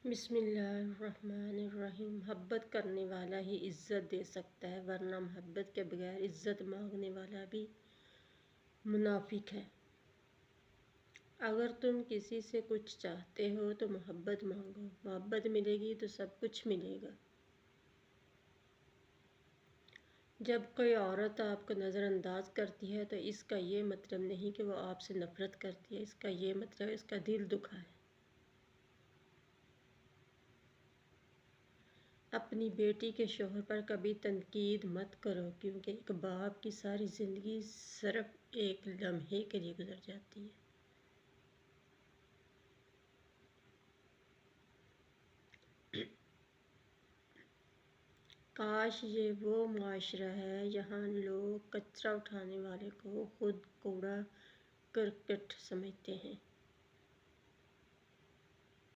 بسم اللہ الرحمن الرحیم۔ محبت کرنے والا ہی عزت دے سکتا ہے، ورنہ محبت کے بغیر عزت مانگنے والا بھی منافق ہے۔ اگر تم کسی سے کچھ چاہتے ہو تو محبت مانگو، محبت ملے گی تو سب کچھ ملے گا۔ جب کوئی عورت آپ کو نظر انداز کرتی ہے تو اس کا یہ مطلب نہیں کہ وہ آپ سے نفرت کرتی ہے، اس کا یہ مطلب اس کا دل دکھا ہے۔ اپنی بیٹی کے شوہر پر کبھی تنقید مت کرو، کیونکہ ایک باپ کی ساری زندگی صرف ایک لمحے کے لیے گزر جاتی ہے۔ کاش یہ وہ معاشرہ ہے جہاں لوگ کچرا اٹھانے والے کو خود کوڑا کرکٹ سمجھتے ہیں۔